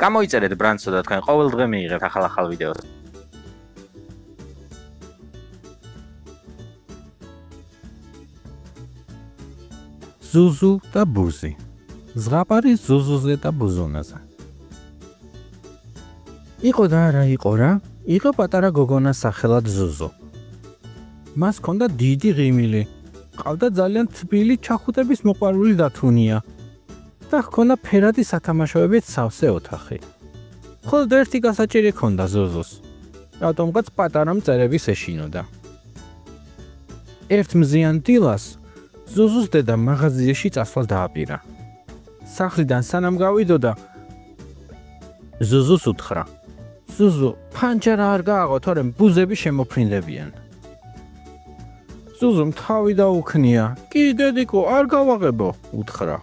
გამოიწერეთ ბრანცო და თქვენ ყოველ დღე მიიღებთ ახალ ვიდეოს. ზუზუ და ბუზი. ზღაპარი ზუზუზე და ბუზუნაზე. იყო და არა იყო რა, იყო პატარა გოგონა სახელად ზუზუ. მას ჰქონდა დიდი ღიმილი, ყავდა ძალიან თბილი ჩახუტების მოყვარული დათუნია და ჰქონდა ფერადი სათამაშოებით სავსე ოთახი. მხოლოდ ერთი გასაჭირი ჰქონდა ზუზუს, რატომღაც პატარა მწერების ეშინოდა. ერთ მზიან დილას ზუზუს დედა მაღაზიაში წასვლა დააპირა. სახლიდან სანამ გავიდოდა, ზუზუს უთხრა: ზუზუ, ფანჯარა არ გააღო, თორემ ბუზები შემოფრინდებიან. ზუზუმ თავი დაუქნია. კი დედიკო, არ გავაღებო, უთხრა.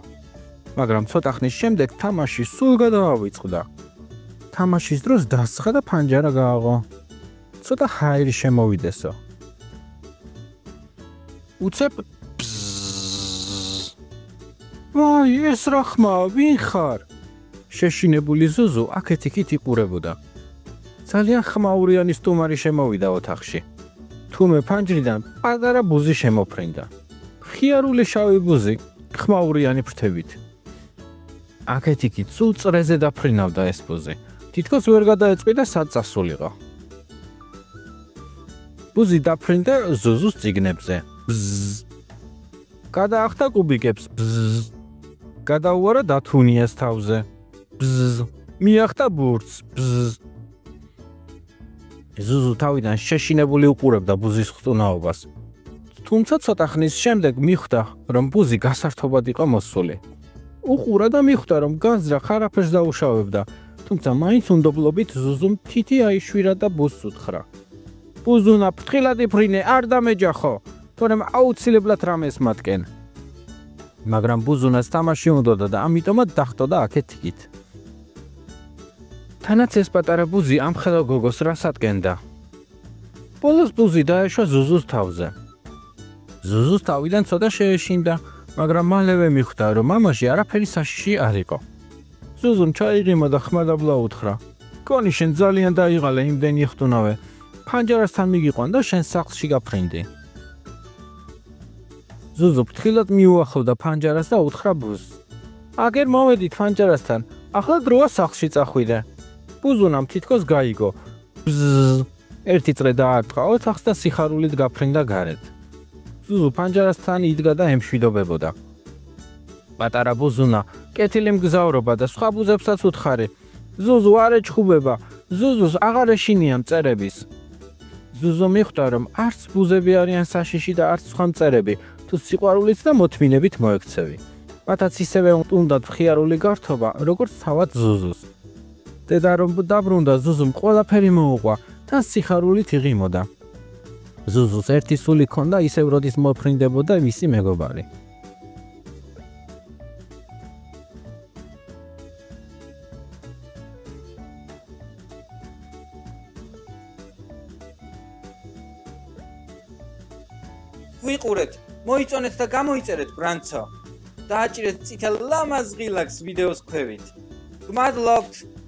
მაგრამ ცოტა ხნის შემდეგ თამაში სულ გადაავიწყდა. თამაშის დროს დასცხა და ფანჯარა გააღო. ცოტა ჰაერი შემოვიდესო. უცებ ვაი, ეს რა ხმაა, ვინ ხარ? შეშინებული ზუზუ აქეთ-იქით იყურებოდა. ძალიან ხმაურიანი სტუმარი შემოვიდა ოთახში. თუმე ფანჯრიდან პატარა ბუზი შემოფრინდა. ხიარული შავი ბუზი, ხმაურიანი ფრთებით. აქეთ-იქით სულ წრეზე დაფრინავდა ეს ბუზი. თითქოს ვერ გადაეწყვიტა სად წასულიყო. ბუზი დაფრინდა ზუზუს წიგნებზე. გადაახდა კუბიკებს. გადაუარა დათუნიას თავზე. მიახდა ბურთს. ზუზუ თავიდან შეშინებული უყურებდა ბუზის ხტუნაობას. თუმცა ცოტა ხნის შემდეგ მიხვდა, რომ ბუზი გასართობად იყო მოსული. უყურა და მიხვდა, რომ განზრახ არაფერს დაუშავებდა, თუმცა მაინც უნდობლობით ზუზუმ თითი აიშვირა და ბუზს უთხრა: ბუზუნა, ფრთხილად იფრინე, არ დამეჯახო, თორემ აუცილებლად რამეს მატკენ. მაგრამ ბუზუნას თამაში უნდოდა და ამიტომაც დახტოდა აქეთ-იქით. თანაც ეს პატარა ბუზი ამ ხელო გოგოს რას ადგენდა. ბოლოს ბუზი დაეშვა ზუზუს თავზე. ზუზუს თავიდან ცოტა შეეშინდა, მაგრამ მალევე მიხვდა, რომ მამაში არაფერი საშიში არ იყო. ზუზუმ ჩაიღიმა და ხმადაბლა უთხრა: გონი შენ ძალიან დაიღალე იმდენი ხტუნავე. ფანჯარასთან მიგიყვან და შენ სახლში გაფრინდი. ზუზუ ფრთხილად მიუახლოვდა ფანჯარას და უთხრა ბუზს: აგერ მოვედით ფანჯარასთან, ახლა დროა სახლში წახვიდე. ბუზუნამ თითქოს გაიგო. ერთი წრე დაარტყა ოთახს და სიხარულით გაფრინდა გარეთ. ზუზუ ფანჯარასთან იდგა და ემშვიდობებოდა. პატარა ბუზუნა კეთილი მგზავრობა და სხვა ბუზებსაც უთხარი. ზუზუ არ ეჩხუბება, ზუზუს აღარ ეშინია მწერების. ზუზუ მიხვდა, რომ არც ბუზები არიან საშიში და არც სხვა მწერები, თუ სიყვარულით და მოთმინებით მოექცევი. მათაც ისევე უნდათ მხიარული გართობა, როგორც თავად ზუზუს. დედა რომ დაბრუნდა, ზუზუმ ყველაფერი მოუყვა და სიხარულით იღიმოდა. ზუზუს ერთი სული ჰქონდა, ისევ როდის მოფრინდებოდა მისი მეგობარი. ვიყურეთ, მოიწონეთ და გამოიწერეთ ბრანცო. დააჭირეთ წითელ ლამაზ ღილაკს ვიდეოს ქვევით. გმადლობთ!